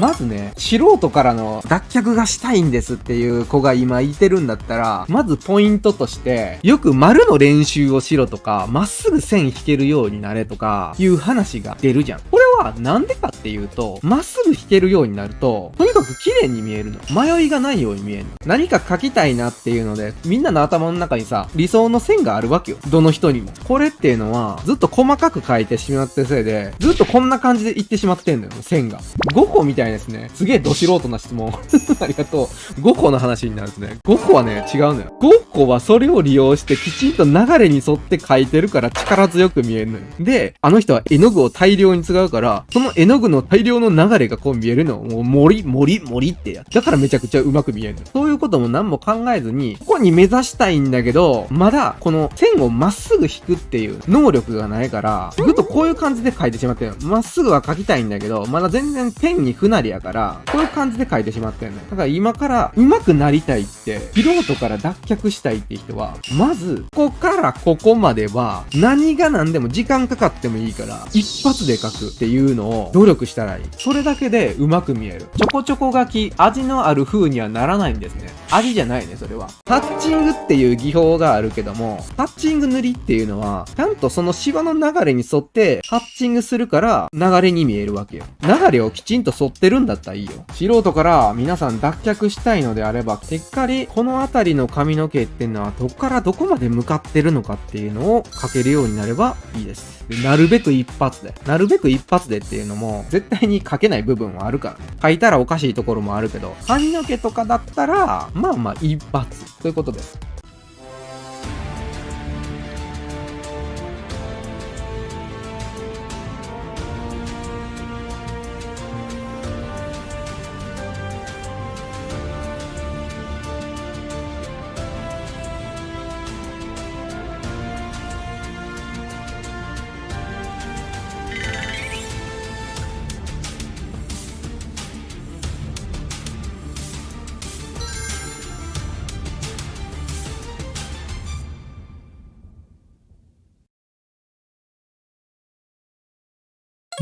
まずね、素人からの脱却がしたいんですっていう子が今いてるんだったら、まずポイントとして、よく丸の練習をしろとか、まっすぐ線引けるようになれとか、いう話が出るじゃん。これはなんでかっていうと、まっすぐ引けるようになると、とにかく綺麗に見えるの。迷いがないように見えるの。何か描きたいなっていうので、みんなの頭の中にさ、理想の線があるわけよ。どの人にも。これっていうのは、ずっと細かく描いてしまってるせいで、ずっとこんな感じでいってしまってんのよ、線が。5個みたいですね。すげえど素人な質問。ありがとう。5個の話になるとね、5個はね、違うのよ。5個はそれを利用してきちんと流れに沿って描いてるから力強く見えるのよ。で、あの人は絵の具を大量に使うから、その絵の具の大量の流れがこう見えるの。もう森ってやつ。だからめちゃくちゃうまく見えるの。そういうことも何も考えずに、ここに目指したいんだけど、まだこの線をまっすぐ引くっていう能力がないから、ずっとこういう感じで描いてしまってるの。まっすぐは描きたいんだけど、まだ全然ペンに不慣れやから、こういう感じで描いてしまってるの。だから今から上手くなりたいって、素人から脱却したいって人は、まず、ここからここまでは、何が何でも時間かかってもいいから、一発で描くっていうのを努力したらいい。それだけで上手く見える。ちょこちょこ書き、味のある風にはならないんですね。味じゃないね、それは。タッチングっていう技法があるけども、タッチング塗りっていうのは、ちゃんとそのシワの流れに沿って、タッチングするから、流れに見えるわけよ。流れをきちんと沿ってるんだったらいいよ。素人から皆さん脱却したいのであれば、しっかりこの辺りの髪の毛っていうのは、どっからどこまで向かってるのかっていうのを描けるようになればいいです。でなるべく一発で。なるべく一発でっていうのも、絶対に描けない部分はあるからね。描いたらおかしいところもあるけど、髪の毛とかだったら、まあまあ一発。ということです。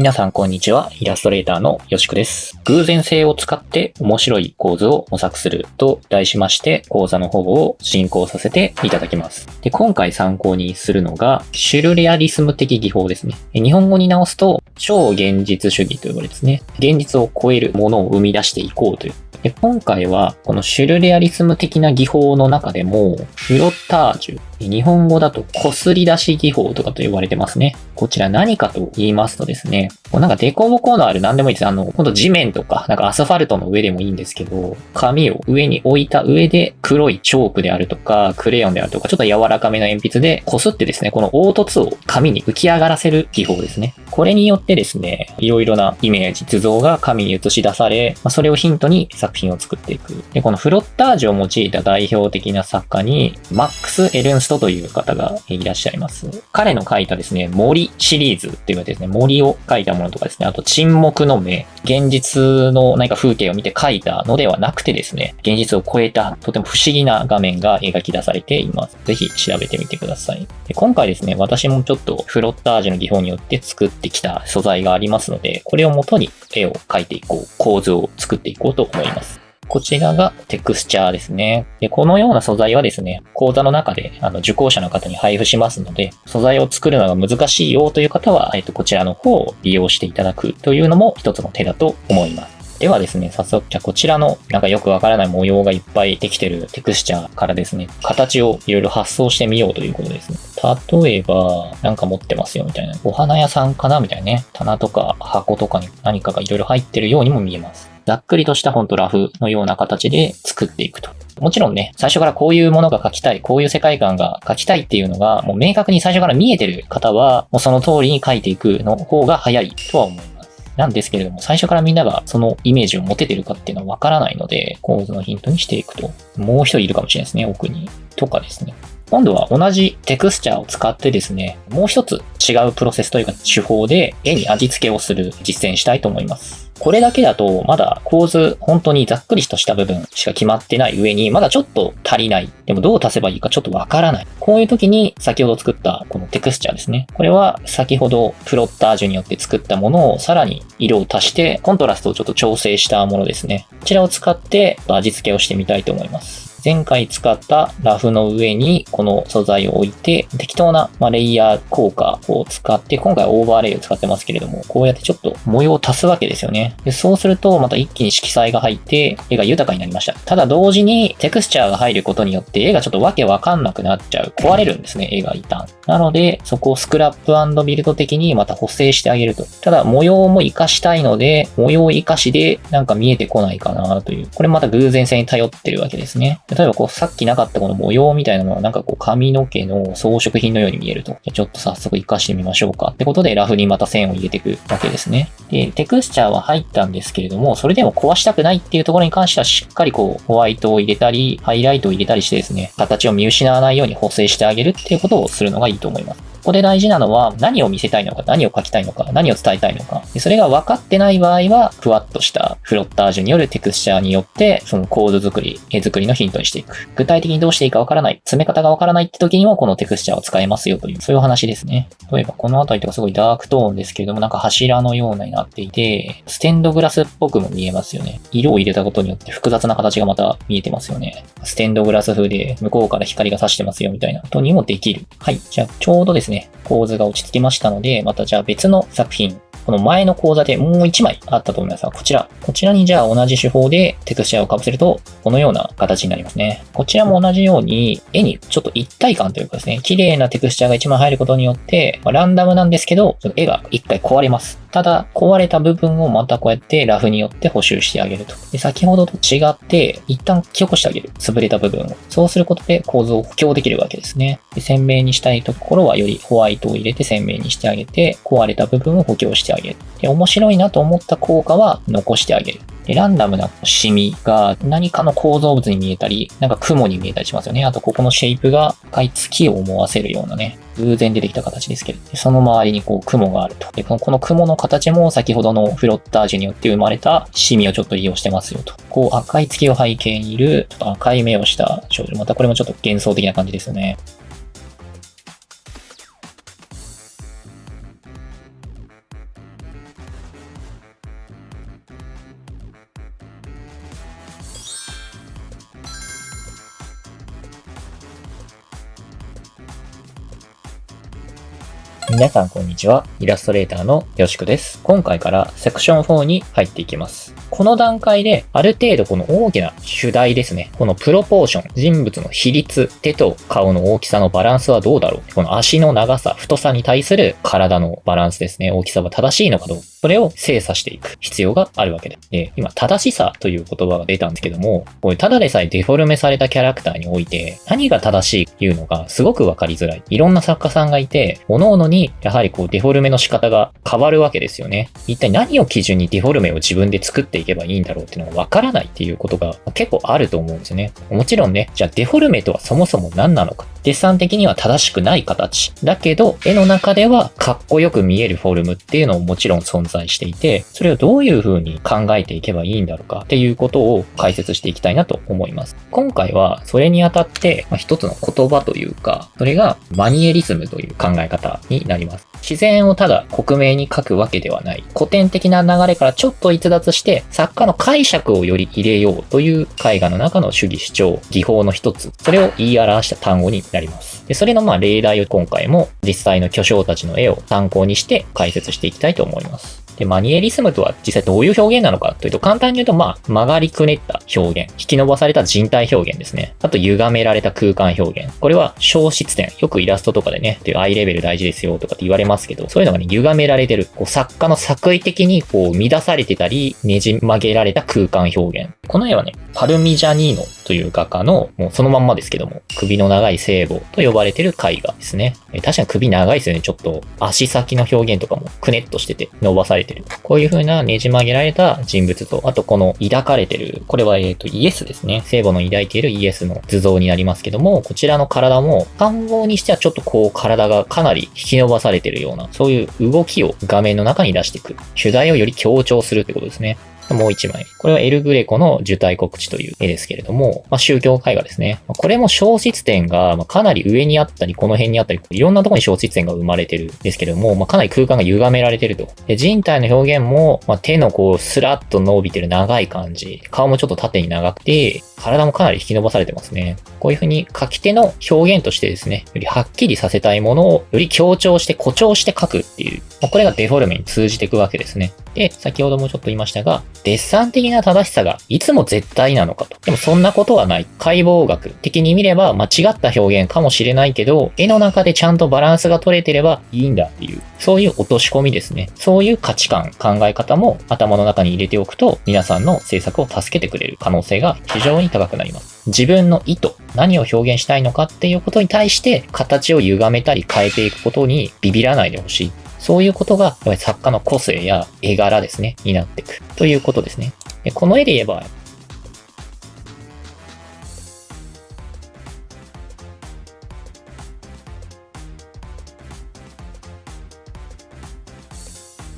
皆さんこんにちは。イラストレーターのよしくです。偶然性を使って面白い構図を模索すると題しまして講座の方を進行させていただきます。で、今回参考にするのがシュルレアリスム的技法ですね。日本語に直すと超現実主義というものですね。現実を超えるものを生み出していこうという。で、今回はこのシュルレアリスム的な技法の中でもフロッタージュ、日本語だとこすり出し技法とかと呼ばれてますね。こちら何かと言いますとですね、なんかデコボコのある何でもいいです。ほんと地面とか、なんかアスファルトの上でもいいんですけど、紙を上に置いた上で黒いチョークであるとか、クレヨンであるとか、ちょっと柔らかめの鉛筆でこすってですね、この凹凸を紙に浮き上がらせる技法ですね。これによってですね、いろいろなイメージ、図像が紙に映し出され、それをヒントに作品を作っていく。で、このフロッタージュを用いた代表的な作家に、マックス・エルンストという方がいらっしゃいます。彼の書いたですね、森シリーズっていうですね、森を書いたものとかですね、あと沈黙の目、現実の何か風景を見て書いたのではなくてですね、現実を超えたとても不思議な画面が描き出されています。ぜひ調べてみてください。で、今回ですね、私もちょっとフロッタージュの技法によって作ってきた素材がありますので、これを元に絵を描いていこう、構図を作っていこうと思います。こちらがテクスチャーですね。で、このような素材はですね、講座の中で受講者の方に配布しますので、素材を作るのが難しいよという方は、こちらの方を利用していただくというのも一つの手だと思います。ではですね、早速、じゃあこちらのなんかよくわからない模様がいっぱいできてるテクスチャーからですね、形をいろいろ発想してみようということですね。例えば、なんか持ってますよみたいな。お花屋さんかなみたいなね。棚とか箱とかに何かがいろいろ入ってるようにも見えます。ざっくりとしたラフのような形で作っていくと。もちろんね、最初からこういうものが描きたい、こういう世界観が描きたいっていうのが、もう明確に最初から見えてる方は、もうその通りに描いていくの方が早いとは思います。なんですけれども、最初からみんながそのイメージを持ててるかっていうのはわからないので、構図のヒントにしていくと。もう一人いるかもしれないですね、奥に。とかですね。今度は同じテクスチャーを使ってですね、もう一つ違うプロセスというか手法で絵に味付けをする実践したいと思います。これだけだとまだ構図本当にざっくりとした部分しか決まってない上にまだちょっと足りない。でもどう足せばいいかちょっとわからない。こういう時に先ほど作ったこのテクスチャーですね。これは先ほどプロッタージュによって作ったものをさらに色を足してコントラストをちょっと調整したものですね。こちらを使って味付けをしてみたいと思います。前回使ったラフの上にこの素材を置いて適当なレイヤー効果を使って今回オーバーレイを使ってますけれどもこうやってちょっと模様を足すわけですよね。でそうするとまた一気に色彩が入って絵が豊かになりました。ただ同時にテクスチャーが入ることによって絵がちょっとわけわかんなくなっちゃう。壊れるんですね、絵が一旦。なのでそこをスクラップ&ビルド的にまた補正してあげると。ただ模様も活かしたいので模様活かしでなんか見えてこないかなという。これまた偶然性に頼ってるわけですね。例えばこうさっきなかったこの模様みたいなのはなんかこう髪の毛の装飾品のように見えると。ちょっと早速活かしてみましょうか。ってことでラフにまた線を入れていくわけですね。で、テクスチャーは入ったんですけれども、それでも壊したくないっていうところに関してはしっかりこうホワイトを入れたり、ハイライトを入れたりしてですね、形を見失わないように補正してあげるっていうことをするのがいいと思います。ここで大事なのは何を見せたいのか、何を書きたいのか、何を伝えたいのか。それが分かってない場合は、ふわっとしたフロッタージュによるテクスチャーによって、その構図作り、絵作りのヒントにしていく。具体的にどうしていいか分からない、詰め方が分からないって時にもこのテクスチャーを使えますよという、そういう話ですね。例えばこの辺りとかすごいダークトーンですけれども、なんか柱のようになっていて、ステンドグラスっぽくも見えますよね。色を入れたことによって複雑な形がまた見えてますよね。ステンドグラス風で向こうから光が差してますよみたいなことにもできる。はい。じゃあちょうどですね、構図が落ち着きましたので、またじゃあ別の作品、この前の講座でもう一枚あったと思いますが、こちらにじゃあ同じ手法でテクスチャーをかぶせると、このような形になりますね。こちらも同じように、絵にちょっと一体感というかですね、綺麗なテクスチャーが一枚入ることによって、ランダムなんですけど、絵が一回壊れます。ただ、壊れた部分をまたこうやってラフによって補修してあげると。で、先ほどと違って、一旦記憶してあげる。潰れた部分を。そうすることで構図を補強できるわけですね。で、鮮明にしたいところはよりホワイトを入れて鮮明にしてあげて、壊れた部分を補強してあげる。で、面白いなと思った効果は残してあげる。で、ランダムなシミが何かの構造物に見えたり、なんか雲に見えたりしますよね。あと、ここのシェイプが赤い月を思わせるようなね、偶然出てきた形ですけど、その周りにこう雲があると。で、この雲の形も先ほどのフロッタージュによって生まれたシミをちょっと利用してますよと。こう赤い月を背景にいる、ちょっと赤い目をした少女。またこれもちょっと幻想的な感じですよね。皆さんこんにちは。イラストレーターのよしくです。今回からセクション4に入っていきます。この段階である程度この大きな主題ですね。このプロポーション、人物の比率、手と顔の大きさのバランスはどうだろう。この足の長さ、太さに対する体のバランスですね。大きさは正しいのかどうか。それを精査していく必要があるわけです。で、今、正しさという言葉が出たんですけども、これただでさえデフォルメされたキャラクターにおいて、何が正しいというのがすごくわかりづらい。いろんな作家さんがいて、各々にやはりこうデフォルメの仕方が変わるわけですよね。一体何を基準にデフォルメを自分で作っていけばいいんだろうっていうのがわからないっていうことが結構あると思うんですよね。もちろんね、じゃあデフォルメとはそもそも何なのか。デッサン的には正しくない形。だけど、絵の中ではかっこよく見えるフォルムっていうのももちろん存在していて、それをどういう風に考えていけばいいんだろうかっていうことを解説していきたいなと思います。今回はそれにあたって、一つの言葉というか、それがマニエリズムという考え方になります。自然をただ克明に描くわけではない。古典的な流れからちょっと逸脱して、作家の解釈をより入れようという絵画の中の主義主張、技法の一つ、それを言い表した単語になります。で、それの例題を今回も実際の巨匠たちの絵を参考にして解説していきたいと思います。で、マニエリスムとは実際どういう表現なのかというと、簡単に言うと曲がりくねった表現、引き伸ばされた人体表現ですね。あと歪められた空間表現。これは小質点。よくイラストとかでね、アイレベル大事ですよとかって言われますけど、そういうのがね、歪められてる。作家の作為的に乱されてたり、ねじ曲げられた空間表現。この絵はね、パルミジャニーノという画家の、もうそのまんまですけども、首の長い聖母と呼ばれてる絵画ですね。確かに首長いですよね。ちょっと足先の表現とかもくねっとしてて伸ばされてる。こういう風なねじ曲げられた人物と、あとこの抱かれてる、これはイエスですね。聖母の抱いているイエスの図像になりますけども、こちらの体も単語にしてはちょっとこう体がかなり引き伸ばされてるような、そういう動きを画面の中に出していく。主題をより強調するってことですね。もう一枚。これはエル・グレコの受胎告知という絵ですけれども、宗教絵画ですね。これも消失点がかなり上にあったり、この辺にあったり、いろんなところに消失点が生まれてるんですけれども、かなり空間が歪められてると。で人体の表現も、手のこうスラッと伸びてる長い感じ。顔もちょっと縦に長くて、体もかなり引き伸ばされてますね。こういう風に書き手の表現としてですね、よりはっきりさせたいものをより強調して誇張して書くっていう、これがデフォルメに通じていくわけですね。で、先ほどもちょっと言いましたが、デッサン的な正しさがいつも絶対なのかと。でもそんなことはない。解剖学的に見れば間違った表現かもしれないけど、絵の中でちゃんとバランスが取れてればいいんだっていう、そういう落とし込みですね。そういう価値観、考え方も頭の中に入れておくと、皆さんの制作を助けてくれる可能性が非常に高くなります。自分の意図、何を表現したいのかっていうことに対して、形を歪めたり変えていくことにビビらないでほしい。そういうことが、やっぱり作家の個性や絵柄ですね、になっていく。ということですね。でこの絵で言えば、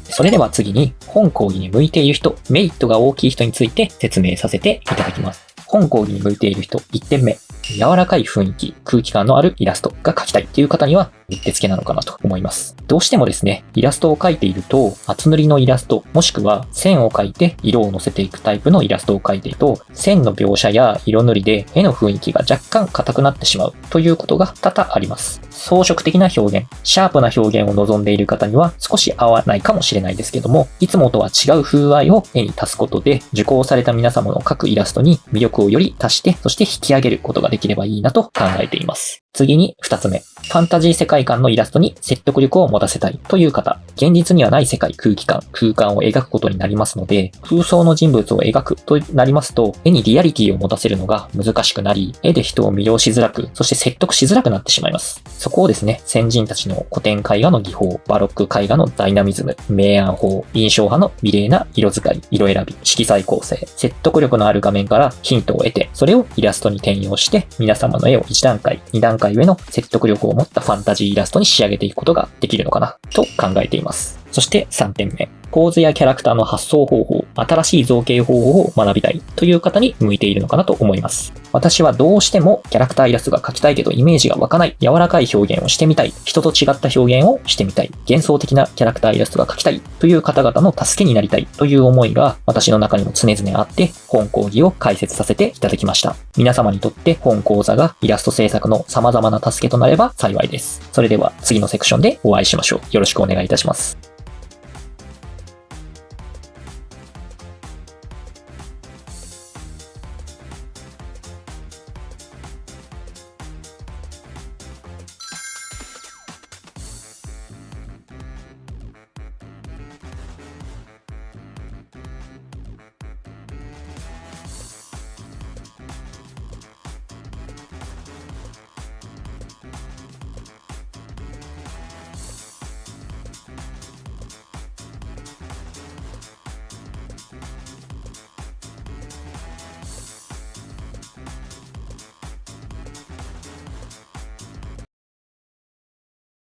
それでは次に、本講義に向いている人、メリットが大きい人について説明させていただきます。本講義に向いている人、1点目。柔らかい雰囲気、空気感のあるイラストが描きたいっていう方には、うってつけなのかなと思います。どうしてもですね、イラストを描いていると、厚塗りのイラスト、もしくは線を描いて色を乗せていくタイプのイラストを描いていると、線の描写や色塗りで絵の雰囲気が若干硬くなってしまうということが多々あります。装飾的な表現、シャープな表現を望んでいる方には少し合わないかもしれないですけども、いつもとは違う風合いを絵に足すことで、受講された皆様の描くイラストに魅力をより足して、そして引き上げることができればいいなと考えています。次に2つ目。ファンタジー世界観のイラストに説得力を持たせたいという方。現実にはない世界、空気感、空間を描くことになりますので、空想の人物を描くとなりますと、絵にリアリティを持たせるのが難しくなり、絵で人を魅了しづらく、そして説得しづらくなってしまいます。そこをですね、先人たちの古典絵画の技法、バロック絵画のダイナミズム、明暗法、印象派の美麗な色使い、色選び、色彩構成、説得力のある画面からヒントを得て、それをイラストに転用して、皆様の絵を1段階、2段階上の説得力を持ったファンタジーイラストに仕上げていくことができるのかなと考えています。そして3点目。構図やキャラクターの発想方法、新しい造形方法を学びたいという方に向いているのかなと思います。私はどうしてもキャラクターイラストが描きたいけどイメージが湧かない、柔らかい表現をしてみたい、人と違った表現をしてみたい、幻想的なキャラクターイラストが描きたいという方々の助けになりたいという思いが私の中にも常々あって本講義を開設させていただきました。皆様にとって本講座がイラスト制作の様々な助けとなれば幸いです。それでは次のセクションでお会いしましょう。よろしくお願いいたします。